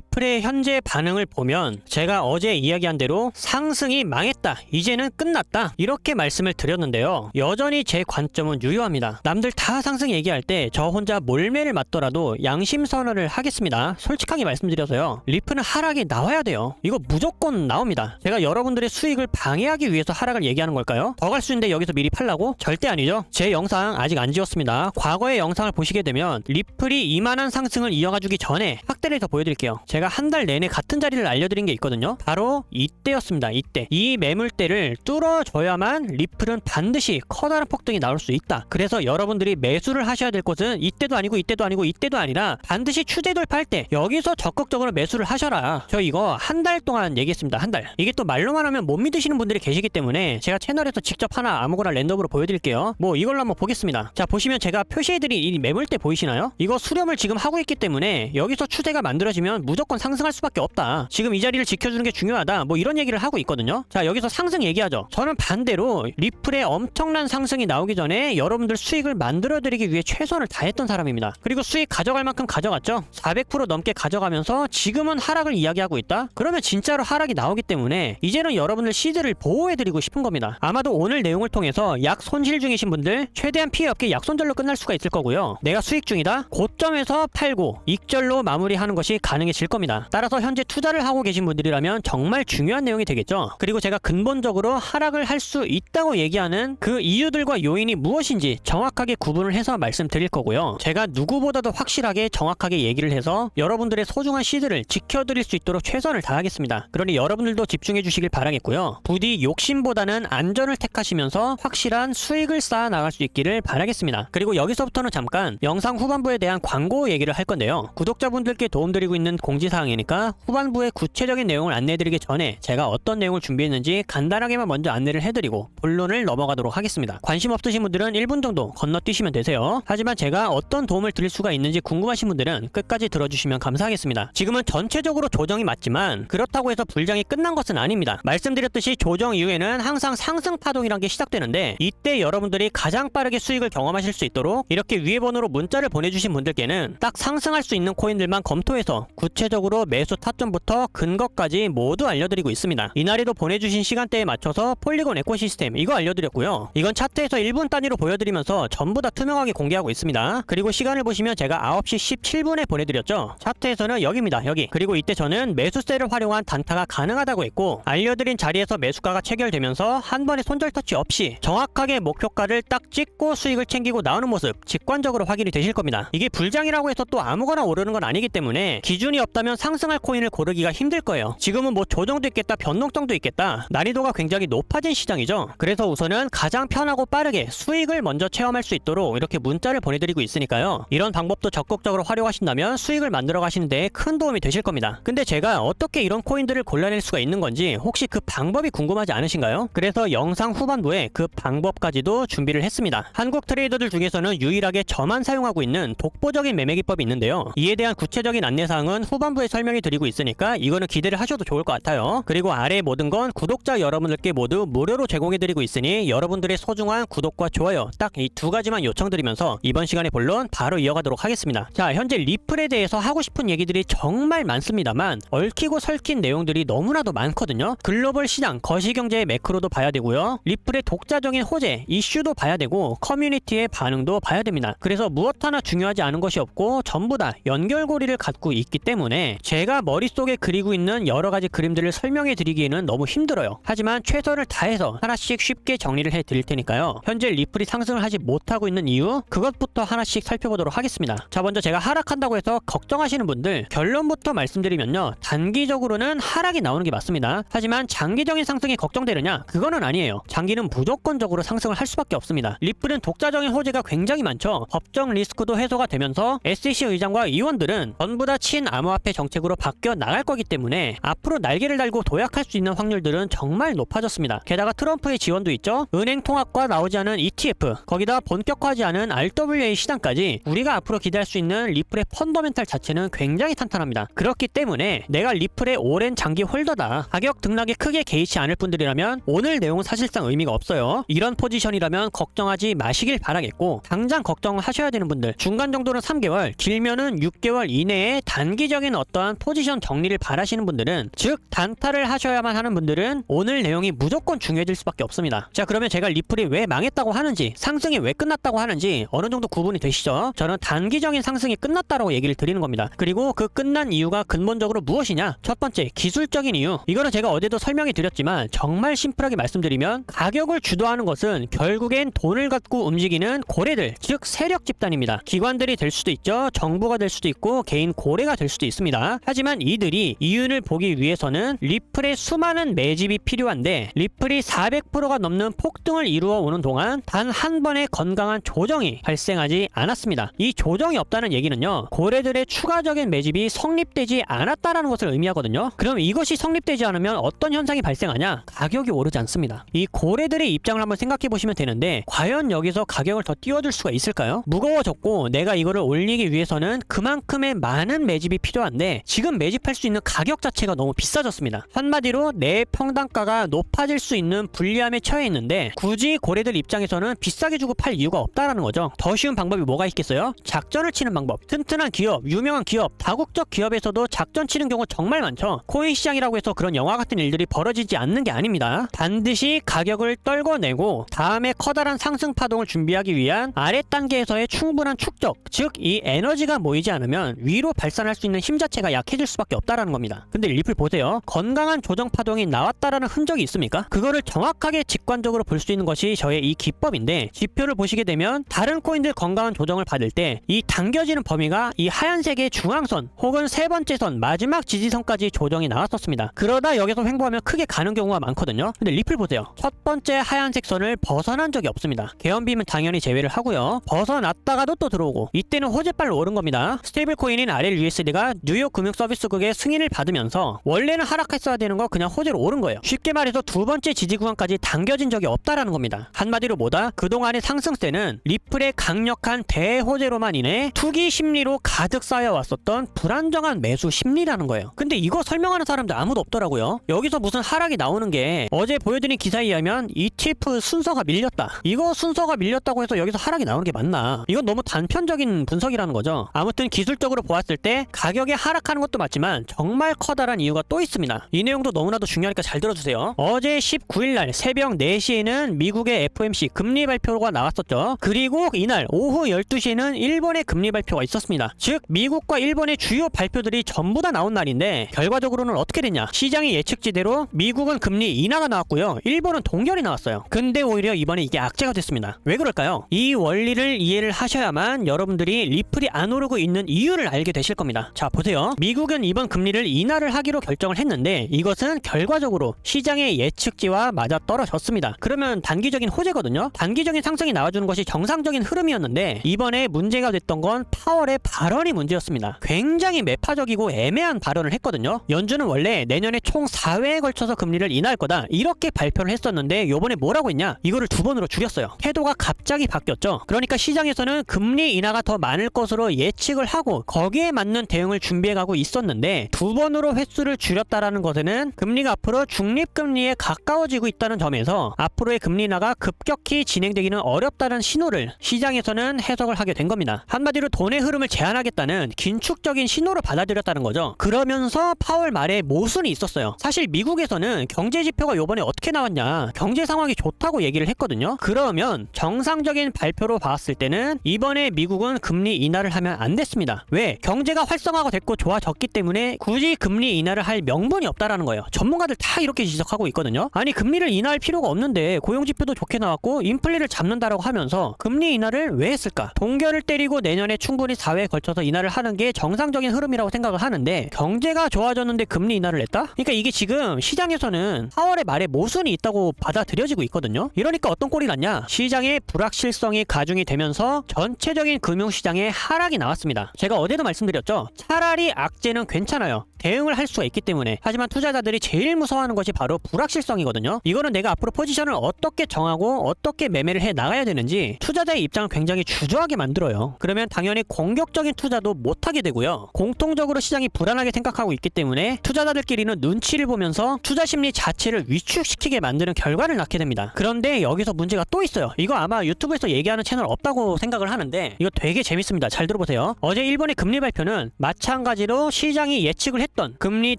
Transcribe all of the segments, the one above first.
리플의 현재 반응을 보면 제가 어제 이야기한 대로 상승이 망했다, 이제는 끝났다, 이렇게 말씀을 드렸는데요. 여전히 제 관점은 유효합니다. 남들 다 상승 얘기할 때 저 혼자 몰매를 맞더라도 양심 선언을 하겠습니다. 솔직하게 말씀드려서요, 리플은 하락이 나와야 돼요. 이거 무조건 나옵니다. 제가 여러분들의 수익을 방해하기 위해서 하락을 얘기하는 걸까요? 더 갈 수 있는데 여기서 미리 팔라고? 절대 아니죠. 제 영상 아직 안 지웠습니다. 과거의 영상을 보시게 되면 리플이 이만한 상승을 이어가주기 전에 확대를 더 보여드릴게요. 제가 한 달 내내 같은 자리를 알려드린 게 있거든요. 바로 이때였습니다. 이때. 이 매물대를 뚫어줘야만 리플은 반드시 커다란 폭등이 나올 수 있다. 그래서 여러분들이 매수를 하셔야 될 곳은 이때도 아니고 이때도 아니고 이때도 아니라 반드시 추세 돌파할 때 여기서 적극적으로 매수를 하셔라. 저 이거 한 달 동안 얘기했습니다. 한 달. 이게 또 말로만 하면 못 믿으시는 분들이 계시기 때문에 제가 채널에서 직접 하나 아무거나 랜덤으로 보여드릴게요. 뭐 이걸로 한번 보겠습니다. 자, 보시면 제가 표시해드린 이 매물대 보이시나요? 이거 수렴을 지금 하고 있기 때문에 여기서 추세가 만들어지면 무조건 상승할 수밖에 없다. 지금 이 자리를 지켜주는 게 중요하다. 뭐 이런 얘기를 하고 있거든요. 자, 여기서 상승 얘기하죠. 저는 반대로 리플의 엄청난 상승이 나오기 전에 여러분들 수익을 만들어드리기 위해 최선을 다했던 사람입니다. 그리고 수익 가져갈 만큼 가져갔죠. 400% 넘게 가져가면서 지금은 하락을 이야기하고 있다? 그러면 진짜로 하락이 나오기 때문에 이제는 여러분들 시드를 보호해드리고 싶은 겁니다. 아마도 오늘 내용을 통해서 약 손실 중이신 분들 최대한 피해 없게 약손절로 끝날 수가 있을 거고요. 내가 수익 중이다? 고점에서 팔고 익절로 마무리하는 것이 가능해질 겁니다. 따라서 현재 투자를 하고 계신 분들이라면 정말 중요한 내용이 되겠죠. 그리고 제가 근본적으로 하락을 할 수 있다고 얘기하는 그 이유들과 요인이 무엇인지 정확하게 구분을 해서 말씀드릴 거고요. 제가 누구보다도 확실하게 정확하게 얘기를 해서 여러분들의 소중한 시드를 지켜드릴 수 있도록 최선을 다하겠습니다. 그러니 여러분들도 집중해 주시길 바라겠고요. 부디 욕심보다는 안전을 택하시면서 확실한 수익을 쌓아 나갈 수 있기를 바라겠습니다. 그리고 여기서부터는 잠깐 영상 후반부에 대한 광고 얘기를 할 건데요. 구독자분들께 도움드리고 있는 공지사항이니까 후반부에 구체적인 내용을 안내해드리기 전에 제가 어떤 내용을 준비했는지 간단하게만 먼저 안내를 해드리고 본론을 넘어가도록 하겠습니다. 관심 없으신 분들은 1분 정도 건너뛰시면 되세요. 하지만 제가 어떤 도움을 드릴 수가 있는지 궁금하신 분들은 끝까지 들어주시면 감사하겠습니다. 지금은 전체적으로 조정이 맞지만 그렇다고 해서 불장이 끝난 것은 아닙니다. 말씀드렸듯이 조정 이후에는 항상 상승 파동이란 게 시작되는데 이때 여러분들이 가장 빠르게 수익을 경험하실 수 있도록 이렇게 위에 번호로 문자를 보내주신 분들께는 딱 상승할 수 있는 코인들만 검토해서 구체적으로 매수 타점부터 근거까지 모두 알려드리고 있습니다. 이날에도 보내주신 시간대에 맞춰서 폴리곤 에코시스템 이거 알려드렸고요. 이건 차트에서 1분 단위로 보여드리면서 전부 다 투명하게 공개하고 있습니다. 그리고 시간을 보시면 제가 9시 17분에 보내드렸죠. 차트에서는 여기입니다. 여기. 그리고 이때 저는 매수세를 활용한 단타가 가능하다고 했고 알려드린 자리에서 매수가가 체결되면서 한 번에 손절 터치 없이 정확하게 목표가를 딱 찍고 수익을 챙기고 나오는 모습 직관적으로 확인이 되실 겁니다. 이게 불장이라고 해서 또 아무거나 오르는 건 아니기 때문에 기준이 없다면 상승할 코인을 고르기가 힘들 거예요. 지금은 뭐 조정도 있겠다, 변동성도 있겠다, 난이도가 굉장히 높아진 시장이죠. 그래서 우선은 가장 편하고 빠르게 수익을 먼저 체험할 수 있도록 이렇게 문자를 보내드리고 있으니까요. 이런 방법도 적극적으로 활용하신다면 수익을 만들어 가시는 데 큰 도움이 되실 겁니다. 근데 제가 어떻게 이런 코인들을 골라낼 수가 있는 건지 혹시 그 방법이 궁금하지 않으신가요? 그래서 영상 후반부에 그 방법까지도 준비를 했습니다. 한국 트레이더들 중에서는 유일하게 저만 사용하고 있는 독보적인 매매 기법이 있는데요. 이에 대한 구체적인 안내사항은 후반부에 설명해 드리고 있으니까 이거는 기대를 하셔도 좋을 것 같아요. 그리고 아래 모든 건 구독자 여러분들께 모두 무료로 제공해 드리고 있으니 여러분들의 소중한 구독과 좋아요 딱 이 두 가지만 요청드리면서 이번 시간의 본론 바로 이어가도록 하겠습니다. 자, 현재 리플에 대해서 하고 싶은 얘기들이 정말 많습니다만 얽히고 설킨 내용들이 너무나도 많거든요. 글로벌 시장, 거시경제의 매크로도 봐야 되고요. 리플의 독자적인 호재, 이슈도 봐야 되고 커뮤니티의 반응도 봐야 됩니다. 그래서 무엇 하나 중요하지 않은 것이 없고 전부 다 연결고리를 갖고 있기 때문에 제가 머릿속에 그리고 있는 여러 가지 그림들을 설명해 드리기에는 너무 힘들어요. 하지만 최선을 다해서 하나씩 쉽게 정리를 해 드릴 테니까요. 현재 리플이 상승을 하지 못하고 있는 이유, 그것부터 하나씩 살펴보도록 하겠습니다. 자, 먼저 제가 하락한다고 해서 걱정하시는 분들 결론부터 말씀드리면요. 단기적으로는 하락이 나오는 게 맞습니다. 하지만 장기적인 상승이 걱정되느냐? 그거는 아니에요. 장기는 무조건적으로 상승을 할 수밖에 없습니다. 리플은 독자적인 호재가 굉장히 많죠. 법정 리스크도 해소가 되면서 SEC 의장과 의원들은 전부 다 친암호화폐 정책으로 바뀌어 나갈 거기 때문에 앞으로 날개를 달고 도약할 수 있는 확률들은 정말 높아졌습니다. 게다가 트럼프의 지원도 있죠. 은행 통합과 나오지 않은 ETF, 거기다 본격화하지 않은 RWA 시장까지 우리가 앞으로 기대할 수 있는 리플의 펀더멘탈 자체는 굉장히 탄탄합니다. 그렇기 때문에 내가 리플의 오랜 장기 홀더다, 가격 등락에 크게 개의치 않을 분들이라면 오늘 내용은 사실상 의미가 없어요. 이런 포지션이라면 걱정하지 마시길 바라겠고, 당장 걱정하셔야 되는 분들, 중간 정도는 3개월, 길면은 6개월 이내에 단기적인 장기적인 어떠한 포지션 정리를 바라시는 분들은, 즉 단타를 하셔야만 하는 분들은 오늘 내용이 무조건 중요해질 수밖에 없습니다. 자, 그러면 제가 리플이 왜 망했다고 하는지, 상승이 왜 끝났다고 하는지 어느 정도 구분이 되시죠? 저는 단기적인 상승이 끝났다라고 얘기를 드리는 겁니다. 그리고 그 끝난 이유가 근본적으로 무엇이냐? 첫 번째, 기술적인 이유. 이거는 제가 어제도 설명해 드렸지만 정말 심플하게 말씀드리면, 가격을 주도하는 것은 결국엔 돈을 갖고 움직이는 고래들, 즉 세력 집단입니다. 기관들이 될 수도 있죠, 정부가 될 수도 있고 개인 고래가 될 수도 있습니다. 하지만 이들이 이윤을 보기 위해서는 리플의 수많은 매집이 필요한데, 리플이 400%가 넘는 폭등을 이루어 오는 동안 단 한 번의 건강한 조정이 발생하지 않았습니다. 이 조정이 없다는 얘기는요, 고래들의 추가적인 매집이 성립되지 않았다라는 것을 의미하거든요. 그럼 이것이 성립되지 않으면 어떤 현상이 발생하냐? 가격이 오르지 않습니다. 이 고래들의 입장을 한번 생각해 보시면 되는데, 과연 여기서 가격을 더 띄워줄 수가 있을까요? 무거워졌고 내가 이거를 올리기 위해서는 그만큼의 많은 매집이 필요한데, 지금 매집할 수 있는 가격 자체가 너무 비싸졌습니다. 한마디로 내 평단가가 높아질 수 있는 불리함에 처해 있는데, 굳이 고래들 입장에서는 비싸게 주고 팔 이유가 없다라는 거죠. 더 쉬운 방법이 뭐가 있겠어요? 작전을 치는 방법. 튼튼한 기업, 유명한 기업, 다국적 기업에서도 작전 치는 경우 정말 많죠. 코인 시장이라고 해서 그런 영화 같은 일들이 벌어지지 않는 게 아닙니다. 반드시 가격을 떨궈내고 다음에 커다란 상승 파동을 준비하기 위한 아래 단계에서의 충분한 축적, 즉 이 에너지가 모이지 않으면 위로 발산할 수 있는 힘 자체가 약해질 수밖에 없다라는 겁니다. 근데 리플 보세요. 건강한 조정 파동이 나왔다라는 흔적이 있습니까? 그거를 정확하게 직관적으로 볼 수 있는 것이 저의 이 기법인데, 지표를 보시게 되면 다른 코인들 건강한 조정을 받을 때 이 당겨지는 범위가 이 하얀색의 중앙선 혹은 세 번째 선, 마지막 지지선까지 조정이 나왔었습니다. 그러다 여기서 횡보하면 크게 가는 경우가 많거든요. 근데 리플 보세요. 첫 번째 하얀색 선을 벗어난 적이 없습니다. 개연빔은 당연히 제외를 하고요. 벗어났다가도 또 들어오고, 이때는 호재발로 오른 겁니다. 스테이블 코인인 RLUSD가 뉴욕 금융서비스국의 승인을 받으면서 원래는 하락했어야 되는 거 그냥 호재로 오른 거예요. 쉽게 말해서 두 번째 지지 구간까지 당겨진 적이 없다라는 겁니다. 한마디로 뭐다? 그동안의 상승세는 리플의 강력한 대호재로만 인해 투기 심리로 가득 쌓여왔었던 불안정한 매수 심리라는 거예요. 근데 이거 설명하는 사람들 아무도 없더라고요. 여기서 무슨 하락이 나오는 게, 어제 보여드린 기사에 의하면 ETF 순서가 밀렸다, 이거 순서가 밀렸다고 해서 여기서 하락이 나오는 게 맞나? 이건 너무 단편적인 분석이라는 거죠. 아무튼 기술적으로 보았을 때 가격이 하락하는 것도 맞지만 정말 커다란 이유가 또 있습니다. 이 내용도 너무나도 중요하니까 잘 들어주세요. 어제 19일날 새벽 4시에는 미국의 FOMC 금리 발표가 나왔었죠. 그리고 이날 오후 12시에는 일본의 금리 발표가 있었습니다. 즉 미국과 일본의 주요 발표들이 전부 다 나온 날인데, 결과적으로는 어떻게 됐냐? 시장의 예측지대로 미국은 금리 인하가 나왔고요, 일본은 동결이 나왔어요. 근데 오히려 이번에 이게 악재가 됐습니다. 왜 그럴까요? 이 원리를 이해를 하셔야만 여러분들이 리플이 안 오르고 있는 이유를 알게 되실 겁니다. 자, 보세요. 미국은 이번 금리를 인하를 하기로 결정을 했는데, 이것은 결과적으로 시장의 예측지와 맞아 떨어졌습니다. 그러면 단기적인 호재거든요. 단기적인 상승이 나와주는 것이 정상적인 흐름이었는데, 이번에 문제가 됐던 건 파월의 발언이 문제였습니다. 굉장히 매파적이고 애매한 발언을 했거든요. 연준은 원래 내년에 총 4회에 걸쳐서 금리를 인하할 거다, 이렇게 발표를 했었는데 요번에 뭐라고 했냐? 이거를 2번으로 줄였어요. 태도가 갑자기 바뀌었죠. 그러니까 시장에서는 금리 인하가 더 많을 것으로 예측을 하고 거기에 맞는 대응을 준비해가고 있었는데, 2번으로 횟수를 줄였다라는 것에는 금리가 앞으로 중립금리에 가까워지고 있다는 점에서 앞으로의 금리 인하가 급격히 진행되기는 어렵다는 신호를 시장에서는 해석을 하게 된 겁니다. 한마디로 돈의 흐름을 제한하겠다는 긴축적인 신호로 받아들였다는 거죠. 그러면서 파월 말에 모순이 있었어요. 사실 미국에서는 경제 지표가 요번에 어떻게 나왔냐, 경제 상황이 좋다고 얘기를 했거든요. 그러면 정상적인 발표로 봤을 때는 이번에 미국은 금리 인하를 하면 안 됐습니다. 왜? 경제가 활성화가 됐고 좋아졌기 때문에 굳이 금리 인하를 할 명분이 없다라는 거예요. 전문가들 다 이렇게 지적하고 있거든요. 아니 금리를 인하할 필요가 없는데 고용지표도 좋게 나왔고 인플레를 잡는다라고 하면서 금리 인하를 왜 했을까? 동결을 때리고 내년에 충분히 4회에 걸쳐서 인하를 하는 게 정상적인 흐름이라고 생각을 하는데, 경제가 좋아졌는데 금리 인하를 했다? 그러니까 이게 지금 시장에서는 4월의 말에 모순이 있다고 받아들여지고 있거든요. 이러니까 어떤 꼴이 났냐? 시장의 불확실성이 가중이 되면서 전체적인 금융시장에 하락이 나왔습니다. 제가 어제도 말씀드렸죠. 차라리 악재는 괜찮아요. 대응을 할 수가 있기 때문에. 하지만 투자자들이 제일 무서워하는 것이 바로 불확실성이거든요. 이거는 내가 앞으로 포지션을 어떻게 정하고 어떻게 매매를 해 나가야 되는지 투자자의 입장을 굉장히 주저하게 만들어요. 그러면 당연히 공격적인 투자도 못하게 되고요. 공통적으로 시장이 불안하게 생각하고 있기 때문에 투자자들끼리는 눈치를 보면서 투자 심리 자체를 위축시키게 만드는 결과를 낳게 됩니다. 그런데 여기서 문제가 또 있어요. 이거 아마 유튜브에서 얘기하는 채널 없다고 생각을 하는데 이거 되게 재밌습니다. 잘 들어보세요. 어제 일본의 금리 발표는 마찬가지로 시장이 예측을 했던 금리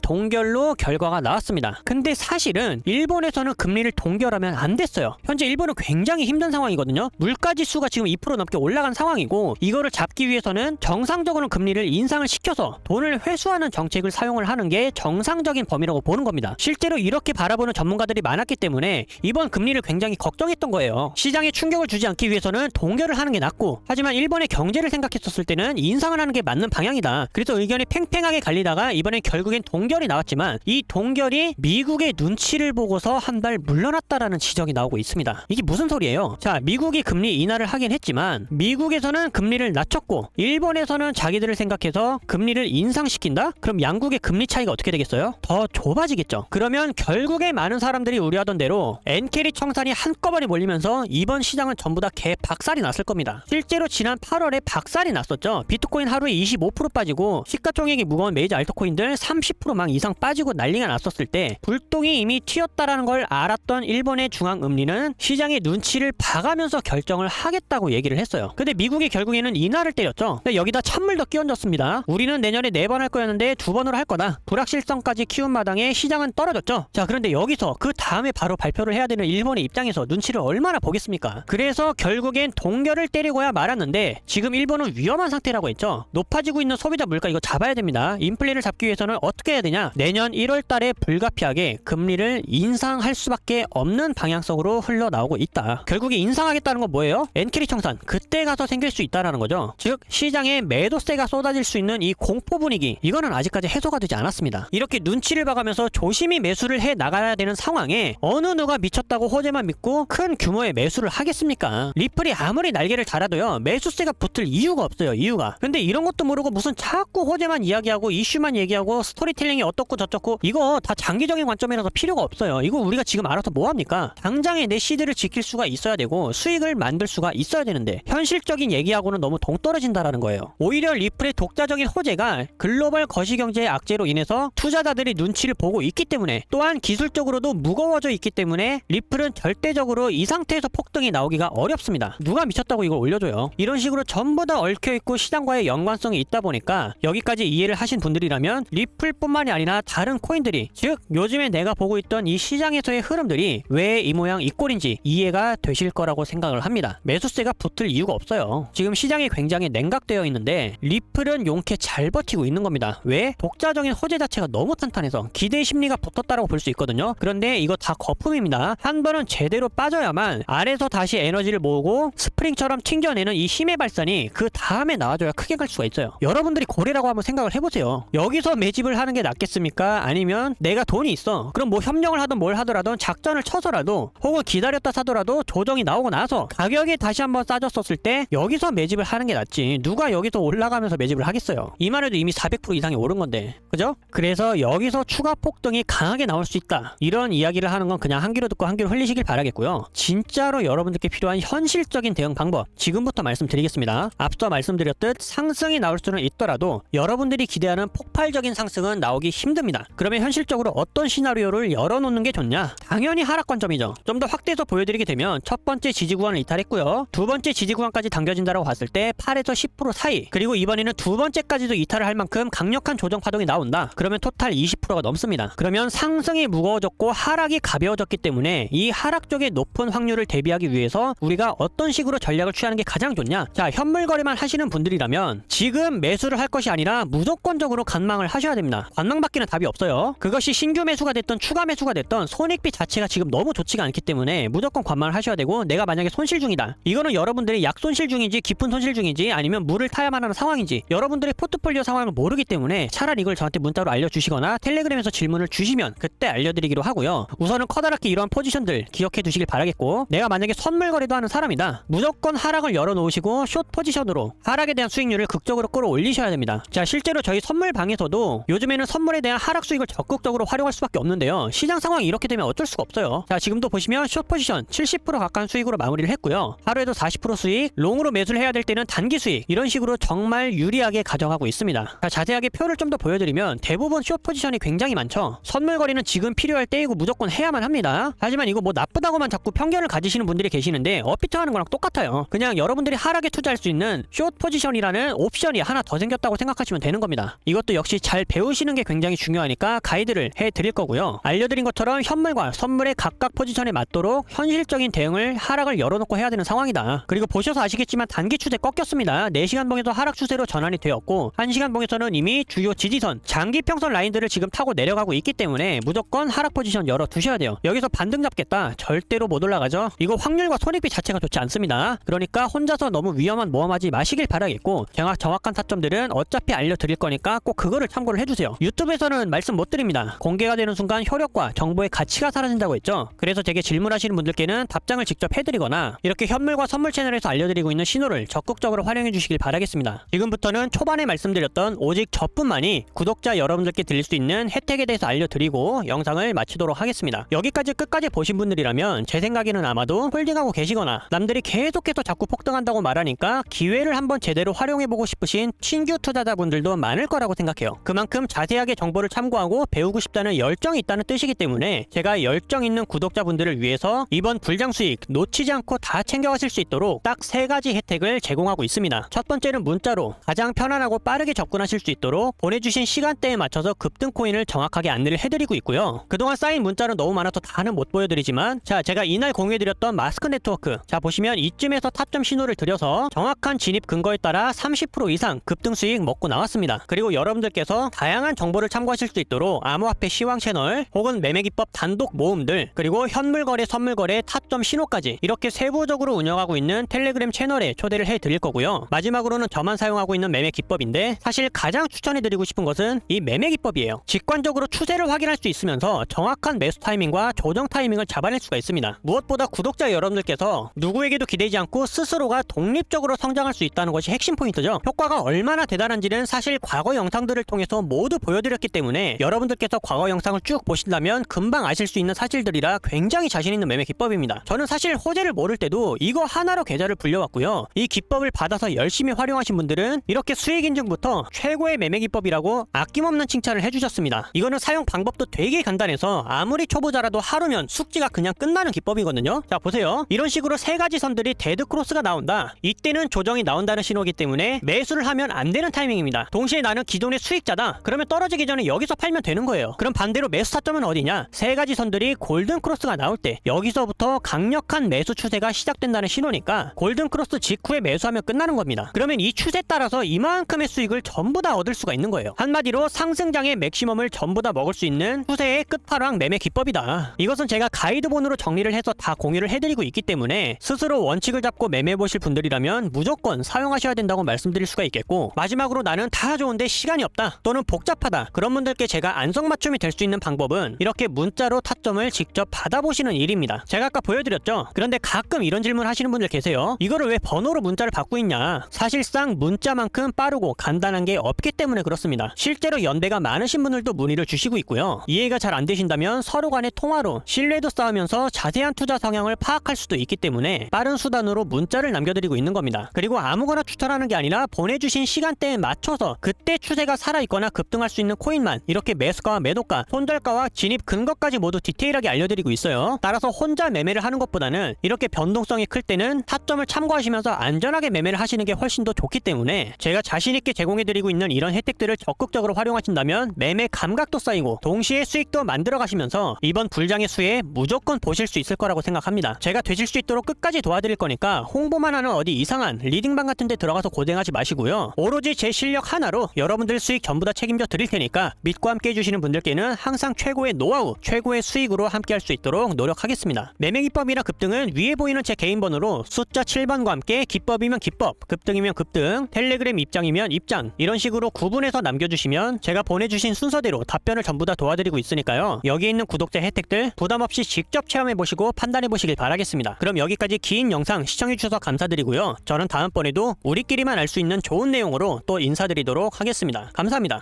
동결로 결과가 나왔습니다. 근데 사실은 일본에서는 금리를 동결하면 안 됐어요. 현재 일본은 굉장히 힘든 상황이거든요. 물가지수가 지금 2% 넘게 올라간 상황이고 이거를 잡기 위해서는 정상적으로 금리를 인상을 시켜서 돈을 회수하는 정책을 사용을 하는 게 정상적인 범위라고 보는 겁니다. 실제로 이렇게 바라보는 전문가들이 많았기 때문에 이번 금리를 굉장히 걱정했던 거예요. 시장에 충격을 주지 않기 위해서는 동결을 하는 게 낫고, 하지만 일본의 경제를 생각했었을 때는 인상을 하는 게 맞는 방향이다. 그래서 의견이 팽팽하게 갈리다가 이번엔 결국엔 동결이 나왔지만 이 동결이 미국의 눈치를 보고서 한 발 물러났다라는 지적이 나오고 있습니다. 이게 무슨 소리예요? 자, 미국이 금리 인하를 하긴 했지만 미국에서는 금리를 낮췄고 일본에서는 자기들을 생각해서 금리를 인상시킨다? 그럼 양국의 금리 차이가 어떻게 되겠어요? 더 좁아지겠죠. 그러면 결국에 많은 사람들이 우려하던 대로 엔캐리 청산이 한꺼번에 몰리면서 이번 시장은 전부 다 개박살이 났을 겁니다. 실제로 지난 8월에 박살이 났었죠. 비트코인 하루에 25% 빠지고 시가총액이 무거운 메이저 알트코인들 30% 이상 빠지고 난리가 났었을 때 불똥이 이미 튀었다라는 걸 알았던 일본의 중앙금리는 시장의 눈치를 봐가면서 결정을 하겠다고 얘기를 했어요. 근데 미국이 결국에는 인하를 때렸죠. 근데 여기다 찬물 더 끼얹었습니다. 우리는 내년에 4번 할 거였는데 2번으로 할 거다. 불확실성까지 키운 마당에 시장은 떨어졌죠. 자, 그런데 여기서 그 다음에 바로 발표를 해야 되는 일본의 입장에서 눈치를 얼마나 보겠습니까? 그래서 결국엔 동결을 때리고야 말았는데 지금 일본은 위험한 상태라고 했죠. 높아지고 있는 소비자 물가 이거 잡아야 됩니다. 인플레를 잡기 위해서는 어떻게 해야 되냐? 내년 1월 달에 불가피하게 금리를 인상할 수밖에 없는 방향성으로 흘러나오고 있다. 결국에 인상하겠다는 건 뭐예요? 엔캐리 청산. 그때 가서 생길 수 있다라는 거죠. 즉 시장에 매도세가 쏟아질 수 있는 이 공포 분위기, 이거는 아직까지 해소가 되지 않았습니다. 이렇게 눈치를 봐가면서 조심히 매수를 해 나가야 되는 상황에 어느 누가 미쳤다고 호재만 믿고 큰 규모의 매수를 하겠습니까? 리플이 아무리 날개를 달아도요 매수세가 붙을 이유가 없어요. 이유가. 근데 이런 것도 모르고 무슨 자꾸 호재만 이야기하고 이슈만 얘기하고 스토리텔링이 어떻고 저쩌고, 이거 다 장기적인 관점이라서 필요가 없어요. 이거 우리가 지금 알아서 뭐합니까? 당장에 내 시드를 지킬 수가 있어야 되고 수익을 만들 수가 있어야 되는데 현실적인 얘기하고는 너무 동떨어진다라는 거예요. 오히려 리플의 독자적인 호재가 글로벌 거시경제의 악재로 인해서 투자자들이 눈치를 보고 있기 때문에, 또한 기술적으로도 무거워져 있기 때문에 리플은 절대적으로 이 상태에서 폭등이 나오기가 어렵습니다. 누가 미쳤다고 이걸 올려줘요? 이런 식으로 전부 다 얽혀있고 시장과의 연관성이 있다 보니까 여기까지 이해를 하신 분들이라면 리플뿐만이 아니라 다른 코인들이, 즉 요즘에 내가 보고 있던 이 시장에서의 흐름들이 왜 이 모양 이 꼴인지 이해가 되실 거라고 생각을 합니다. 매수세가 붙을 이유가 없어요. 지금 시장이 굉장히 냉각되어 있는데 리플은 용케 잘 버티고 있는 겁니다. 왜? 독자적인 호재 자체가 너무 탄탄해서 기대 심리가 붙었다라고 볼 수 있거든요. 그런데 이거 다 거품입니다. 한 번은 제대로 빠져야만 아래서 다시 에너지를 모으고 스프링처럼 튕겨내는 이 힘의 발산이 그 다음에 나와줘야 크게 갈 수가 있어요. 여러분들이 고래라고 한번 생각을 해보세요. 여기서 매집을 하는 게 낫겠습니까? 아니면 내가 돈이 있어, 그럼 뭐 협력을 하든 뭘 하더라도 작전을 쳐서라도 혹은 기다렸다 사더라도 조정이 나오고 나서 가격이 다시 한번 싸졌었을 때 여기서 매집을 하는 게 낫지, 누가 여기서 올라가면서 매집을 하겠어요. 이만 해도 이미 400% 이상이 오른 건데, 그죠? 그래서 여기서 추가 폭등이 강하게 나올 수 있다, 이런 이야기를 하는 건 그냥 한 귀로 듣고 한 귀로 흘리시길 바라겠고요. 진짜로 여러분들께 필요한 현실적인 대응 방법 지금부터 말씀드리겠습니다. 앞서 말씀드렸듯 상승이 나올 수는 있더라도 여러분들이 기대하는 폭발적인 상승은 나오기 힘듭니다. 그러면 현실적으로 어떤 시나리오를 열어놓는 게 좋냐? 당연히 하락 관점이죠. 좀 더 확대해서 보여드리게 되면 첫 번째 지지구간을 이탈했고요, 두 번째 지지구간까지 당겨진다고 봤을 때 8에서 10% 사이, 그리고 이번에는 두 번째까지도 이탈을 할 만큼 강력한 조정 파동이 나온다. 그러면 토탈 20%가 넘습니다. 그러면 상승이 무거워졌고 하락이 가벼워졌기 때문에 이 하락 쪽의 높은 확률을 대비하기 위해서 우리가 어떤 식으로 전략을 취하는 게 가장 좋냐? 자, 현물 거래만 하시는 분들이라면 지금 매수를 할 것이 아니라 무조건적으로 관망을 하셔야 됩니다. 관망밖에는 답이 없어요. 그것이 신규 매수가 됐던 추가 매수가 됐던 손익비 자체가 지금 너무 좋지가 않기 때문에 무조건 관망을 하셔야 되고, 내가 만약에 손실 중이다, 이거는 여러분들이 약손실 중인지 깊은 손실 중인지 아니면 물을 타야만 하는 상황인지 여러분들의 포트폴리오 상황을 모르기 때문에 차라리 이걸 저한테 문자로 알려주시거나 텔레그램에서 질문을 주시면 그때 알려드리기로 하고요. 우선은 커다랗게 이러한 포지션들 기억해 두시길 바라겠고, 내가 만약에 선물 거래도 하는 사람이다, 무조건 하락을 열어놓으시고 숏 포지션으로 하락에 대한 수익률을 극적으로 끌어올리셔야 됩니다. 자, 실제로 저희 선물 방에서도 그리고 요즘에는 선물에 대한 하락 수익을 적극적으로 활용할 수밖에 없는데요. 시장 상황이 이렇게 되면 어쩔 수가 없어요. 자, 지금도 보시면 숏 포지션 70% 가까운 수익으로 마무리를 했고요. 하루에도 40% 수익, 롱으로 매수를 해야 될 때는 단기 수익, 이런 식으로 정말 유리하게 가져가고 있습니다. 자, 자세하게 표를 좀 더 보여드리면 대부분 숏 포지션이 굉장히 많죠. 선물 거래는 지금 필요할 때이고 무조건 해야만 합니다. 하지만 이거 뭐 나쁘다고만 자꾸 편견을 가지시는 분들이 계시는데 업비트 하는 거랑 똑같아요. 그냥 여러분들이 하락에 투자할 수 있는 숏 포지션이라는 옵션이 하나 더 생겼다고 생각하시면 되는 겁니다. 이것도 역시 잘 배우시는 게 굉장히 중요하니까 가이드를 해드릴 거고요. 알려드린 것처럼 현물과 선물의 각각 포지션에 맞도록 현실적인 대응을 하락을 열어놓고 해야 되는 상황이다. 그리고 보셔서 아시겠지만 단기 추세 꺾였습니다. 4시간 봉에서 하락 추세로 전환이 되었고 1시간 봉에서는 이미 주요 지지선, 장기 평선 라인들을 지금 타고 내려가고 있기 때문에 무조건 하락 포지션 열어두셔야 돼요. 여기서 반등 잡겠다, 절대로 못 올라가죠. 이거 확률과 손익비 자체가 좋지 않습니다. 그러니까 혼자서 너무 위험한 모험하지 마시길 바라겠고, 정확한 타점들은 어차피 알려드릴 거니까 꼭 그거를 참고를 해주세요. 유튜브에서는 말씀 못 드립니다. 공개가 되는 순간 효력과 정보의 가치가 사라진다고 했죠. 그래서 제게 질문하시는 분들께는 답장을 직접 해드리거나 이렇게 현물과 선물 채널에서 알려드리고 있는 신호를 적극적으로 활용해 주시길 바라겠습니다. 지금부터는 초반에 말씀드렸던 오직 저뿐만이 구독자 여러분들께 드릴 수 있는 혜택에 대해서 알려드리고 영상을 마치도록 하겠습니다. 여기까지 끝까지 보신 분들이라면 제 생각에는 아마도 홀딩하고 계시거나 남들이 계속해서 자꾸 폭등한다고 말하니까 기회를 한번 제대로 활용해보고 싶으신 신규 투자자분들도 많을 거라고 생각해요. 그만큼 자세하게 정보를 참고하고 배우고 싶다는 열정이 있다는 뜻이기 때문에 제가 열정 있는 구독자분들을 위해서 이번 불장 수익 놓치지 않고 다 챙겨가실 수 있도록 딱 3가지 혜택을 제공하고 있습니다. 첫 번째는 문자로 가장 편안하고 빠르게 접근하실 수 있도록 보내주신 시간대에 맞춰서 급등 코인을 정확하게 안내를 해드리고 있고요. 그동안 쌓인 문자는 너무 많아서 다는 못 보여드리지만, 자, 제가 이날 공유해드렸던 마스크 네트워크, 자 보시면 이쯤에서 타점 신호를 드려서 정확한 진입 근거에 따라 30% 이상 급등 수익 먹고 나왔습니다. 그리고 여러분들께서 다양한 정보를 참고하실 수 있도록 암호화폐 시황 채널 혹은 매매기법 단독 모음들, 그리고 현물거래 선물거래 타점 신호까지 이렇게 세부적으로 운영하고 있는 텔레그램 채널에 초대를 해드릴 거고요. 마지막으로는 저만 사용하고 있는 매매 기법인데, 사실 가장 추천해드리고 싶은 것은 이 매매 기법이에요. 직관적으로 추세를 확인할 수 있으면서 정확한 매수 타이밍과 조정 타이밍을 잡아낼 수가 있습니다. 무엇보다 구독자 여러분들께서 누구에게도 기대지 않고 스스로가 독립적으로 성장할 수 있다는 것이 핵심 포인트죠. 효과가 얼마나 대단한지는 사실 과거 영상들을 통해서 모두 보여드렸기 때문에 여러분들께서 과거 영상을 쭉 보신다면 금방 아실 수 있는 사실들이라 굉장히 자신 있는 매매 기법입니다. 저는 사실 호재를 모를 때도 이거 하나로 계좌를 불려왔고요. 이 기법을 받아서 열심히 활용하신 분들은 이렇게 수익 인증부터 최고의 매매 기법이라고 아낌없는 칭찬을 해주셨습니다. 이거는 사용 방법도 되게 간단해서 아무리 초보자라도 하루면 숙지가 그냥 끝나는 기법이거든요. 자 보세요. 이런 식으로 3가지 선들이 데드 크로스가 나온다. 이때는 조정이 나온다는 신호이기 때문에 매수를 하면 안 되는 타이밍입니다. 동시에 나는 기존의 수익자다. 그러면 떨어지기 전에 여기서 팔면 되는 거예요. 그럼 반대로 매수 타점은 어디냐? 3가지 선들이 골든 크로스가 나올 때 여기서부터 강력한 매수 추세가 시작된다는 신호니까 골든 크로스 직후에 매수하면 끝나는 겁니다. 그러면 이 추세 따라서 이만큼의 수익을 전부 다 얻을 수가 있는 거예요. 한마디로 상승장의 맥시멈을 전부 다 먹을 수 있는 추세의 끝판왕 매매 기법이다. 이것은 제가 가이드본으로 정리를 해서 다 공유를 해드리고 있기 때문에 스스로 원칙을 잡고 매매해보실 분들이라면 무조건 사용하셔야 된다고 말씀드릴 수가 있겠고, 마지막으로 나는 다 좋은데 시간이 없다 또는 복잡하다, 그런 분들께 제가 안성맞춤이 될 수 있는 방법은 이렇게 문자로 타점을 직접 받아보시는 일입니다. 제가 아까 보여드렸죠. 그런데 가끔 이런 질문 하시는 분들 계세요. 이거를 왜 번호로 문자를 받고 있냐? 사실상 문자만큼 빠르고 간단한 게 없기 때문에 그렇습니다. 실제로 연배가 많으신 분들도 문의를 주시고 있고요. 이해가 잘 안 되신다면 서로 간의 통화로 신뢰도 쌓으면서 자세한 투자 성향을 파악할 수도 있기 때문에 빠른 수단으로 문자를 남겨드리고 있는 겁니다. 그리고 아무거나 추천하는 게 아니라 보내주신 시간대에 맞춰서 그때 추세가 살아있거나 급등할 수 있는 코인만 이렇게 매수가와 매도가, 손절가와 진입 근거까지 모두 디테일하게 알려드리고 있어요. 따라서 혼자 매매를 하는 것보다는 이렇게 변동성이 클 때는 타점을 참고하시면서 안전하게 매매를 하시는 게 훨씬 더 좋기 때문에 제가 자신있게 제공해드리고 있는 이런 혜택들을 적극적으로 활용하신다면 매매 감각도 쌓이고 동시에 수익도 만들어 가시면서 이번 불장의 수에 무조건 보실 수 있을 거라고 생각합니다. 제가 되실 수 있도록 끝까지 도와드릴 거니까 홍보만 하는 어디 이상한 리딩방 같은 데 들어가서 고생하지 마시고요. 오로지 제 실력 하나로 여러분들 수익 전부 다 책임져 드릴 테니까 믿고 함께 해주시는 분들께는 항상 최고의 노하우, 최고의 수익으로 함께 할 수 있도록 노력하겠습니다. 매매 기법이나 급등은 위에 보이는 제 개인 번호로 숫자 7번과 함께 기법이면 기법, 급등이면 급등, 텔레그램 입장이면 입장, 이런 식으로 구분해서 남겨주시면 제가 보내주신 순서대로 답변을 전부 다 도와드리고 있으니까요. 여기 있는 구독자 혜택들 부담없이 직접 체험해보시고 판단해보시길 바라겠습니다. 그럼 여기까지 긴 영상 시청해주셔서 감사드리고요. 저는 다음번에도 우리끼리만 알 수 있는 좋은 내용으로 또 인사드리도록 하겠습니다. 감사합니다.